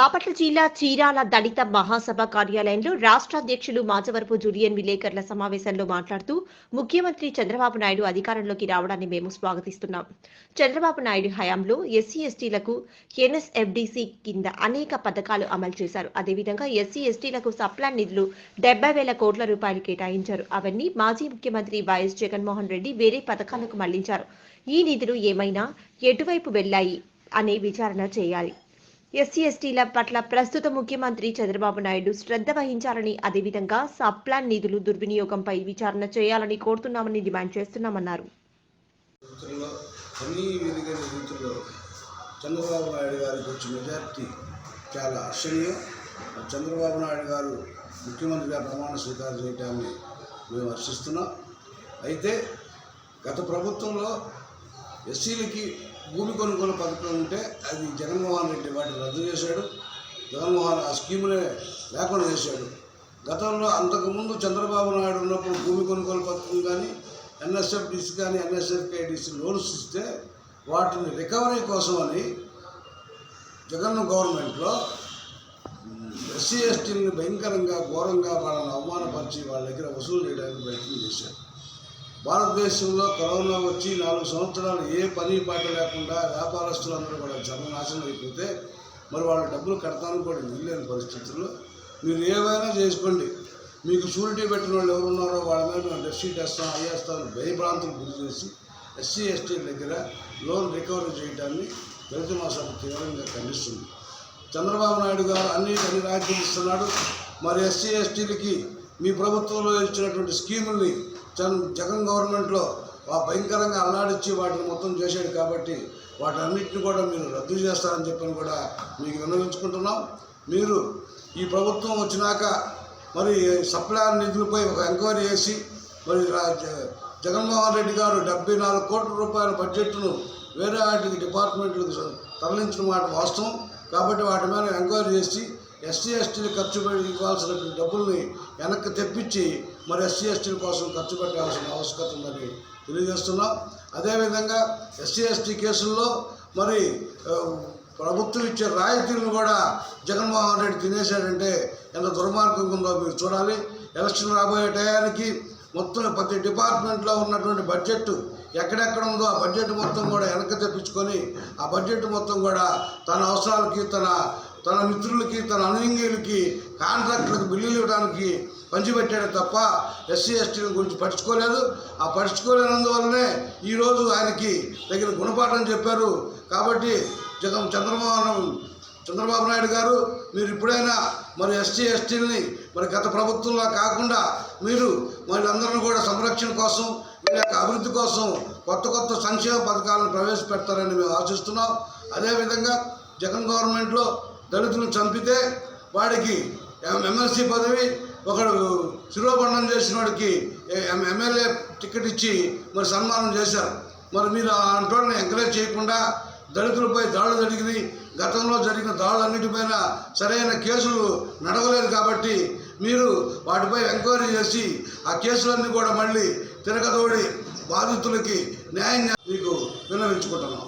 బాపట్ల జిల్లా చీరాల దళిత మహాసభ కార్యాలయంలో రాష్ట్ర అధ్యక్షులు మాచవరపు జూలియన్ విలేకరుల సమావేశంలో మాట్లాడుతూ ముఖ్యమంత్రి చంద్రబాబు నాయుడు అధికారంలోకి రావడాన్ని మేము స్వాగతిస్తున్నాం. చంద్రబాబు నాయుడు హయాంలో ఎస్సీ ఎస్టీలకు ఎన్ఎస్ఎఫ్డిసి కింద అనేక పథకాలు అమలు చేశారు. అదేవిధంగా ఎస్సీ ఎస్టీలకు సప్లాన్ నిధులు 70,000 కోట్ల రూపాయలు కేటాయించారు. అవన్నీ మాజీ ముఖ్యమంత్రి వైఎస్ జగన్మోహన్ రెడ్డి వేరే పథకాలకు మళ్లించారు. ఈ నిధులు ఏమైనా ఎటువైపు వెళ్లాయి అనే విచారణ చేయాలి. ఎస్సీ ఎస్టీల పట్ల ప్రస్తుత ముఖ్యమంత్రి చంద్రబాబు నాయుడు శ్రద్ధ వహించాలని, అదేవిధంగా సప్లాన్ నిధులు దుర్వినియోగంపై విచారణ చేయాలని కోరుతున్నామని డిమాండ్ చేస్తున్నామన్నారు. చంద్రబాబు నాయుడు గారికి వచ్చే మెజార్టీ చాలా హర్షణీయం. చంద్రబాబు నాయుడు గారు ముఖ్యమంత్రిగా ప్రమాణ స్వీకారం చేయడాన్ని మేము హర్షిస్తున్నాం. అయితే గత ప్రభుత్వంలో ఎస్సీలకి భూమి కొనుగోలు పథకం ఉంటే అది జగన్మోహన్ రెడ్డి వాటిని రద్దు చేశాడు. జగన్మోహన్ ఆ స్కీమునే లేకుండా చేశాడు. గతంలో అంతకుముందు చంద్రబాబు నాయుడు ఉన్నప్పుడు భూమి కొనుగోలు పథకం కానీ ఎన్ఎస్ఎఫ్డిసి కానీ ఎన్ఎస్ఎఫ్కేడిసి లోన్స్ ఇస్తే వాటిని రికవరీ కోసమని జగన్ గవర్నమెంట్లో ఎస్సీ ఎస్టీని భయంకరంగా ఘోరంగా వాళ్ళని అవమానపరిచి వాళ్ళ దగ్గర వసూలు చేయడానికి ప్రయత్నం చేశారు. భారతదేశంలో కరోనా వచ్చి 4 సంవత్సరాలు ఏ పని పాట లేకుండా వ్యాపారస్తులందరూ కూడా సర్వనాశనం అయిపోతే మరి వాళ్ళు డబ్బులు కడతానికి కూడా వీల్లేని పరిస్థితుల్లో మీరు ఏవైనా చేసుకోండి, మీకు షూరిటీ పెట్టిన వాళ్ళు ఎవరున్నారో వాళ్ళ మీద మేము డెఫిసిట్ వేస్తాం అయ్యేస్తామని భయభ్రాంతులు గురి చేసి ఎస్సీ ఎస్టీల దగ్గర లోన్ రికవరీ చేయడాన్ని దళిత మహాసభ తీవ్రంగా ఖండిస్తుంది. చంద్రబాబు నాయుడు గారు అన్ని రాజ్యాలు ఇస్తున్నాడు. మరి ఎస్సీ ఎస్టీలకి మీ ప్రభుత్వంలో ఇచ్చినటువంటి స్కీముల్ని జగన్ గవర్నమెంట్లో భయంకరంగా అల్లాడిచ్చి వాటిని మొత్తం చేశాడు. కాబట్టి వాటన్నిటిని కూడా మీరు రద్దు చేస్తారని చెప్పని కూడా మీకు విన్నవించుకుంటున్నాం. మీరు ఈ ప్రభుత్వం వచ్చినాక మరి సప్లాన్ నిధులపై ఒక ఎంక్వైరీ చేసి మరి జగన్మోహన్ రెడ్డి గారు 74 కోట్ల రూపాయల బడ్జెట్ను వేరే వాటికి డిపార్ట్మెంట్లకు తరలించిన మాట వాస్తవం. కాబట్టి వాటి మీద ఎంక్వైరీ చేసి ఎస్సీ ఎస్టీలు ఖర్చు ఇవ్వాల్సిన డబ్బుల్ని వెనక్కి తెప్పించి మరి ఎస్సీ ఎస్టీల కోసం ఖర్చు పెట్టాల్సిన ఆవశ్యకత ఉందని తెలియజేస్తున్నాం. అదేవిధంగా ఎస్సీ ఎస్టీ కేసుల్లో మరి ప్రభుత్వం ఇచ్చే రాయితీలను కూడా జగన్మోహన్ రెడ్డి తినేశాడంటే ఎంత దుర్మార్గంగా ఉందో మీరు చూడాలి. ఎలక్షన్ రాబోయే టయానికి మొత్తం ప్రతి డిపార్ట్మెంట్లో ఉన్నటువంటి బడ్జెట్ ఎక్కడెక్కడ ఉందో ఆ బడ్జెట్ మొత్తం కూడా వెనక్కి తెప్పించుకొని ఆ బడ్జెట్ మొత్తం కూడా తన అవసరాలకి తన మిత్రులకి తన అనుయంగులకి కాంట్రాక్టులకు బిల్లులు ఇవ్వడానికి పంచిపెట్టాడు తప్ప ఎస్సీ ఎస్టీల గురించి పట్టించుకోలేదు. ఆ పట్టించుకోలేనందువల్లనే ఈరోజు ఆయనకి తగిన గుణపాఠం చెప్పారు. కాబట్టి చంద్రబాబు నాయుడు గారు మీరు ఇప్పుడైనా మరి ఎస్సీ ఎస్టీలని మరి గత ప్రభుత్వంలో కాకుండా మీరు మరి అందరిని కూడా సంరక్షణ కోసం వీళ్ళ యొక్క అభివృద్ధి కోసం కొత్త సంక్షేమ పథకాలను ప్రవేశపెడతారని మేము ఆశిస్తున్నాం. అదేవిధంగా జగన్ గవర్నమెంట్లో దళితులను చంపితే వాడికి ఎమ్మెల్సీ పదవి, ఒకడు శిరోబంధం చేసిన వాడికి ఎమ్మెల్యే టికెట్ ఇచ్చి మరి సన్మానం చేశారు. మరి మీరు అలాంటి ఎంకరేజ్ చేయకుండా దళితులపై దాడులు జరిగింది. గతంలో జరిగిన దాడులన్నిటిపైన సరైన కేసులు నడవలేదు. కాబట్టి మీరు వాటిపై ఎంక్వైరీ చేసి ఆ కేసులన్నీ కూడా మళ్ళీ తిరగదోడి బాధితులకి న్యాయం మీకు విన్నవించుకుంటున్నాం.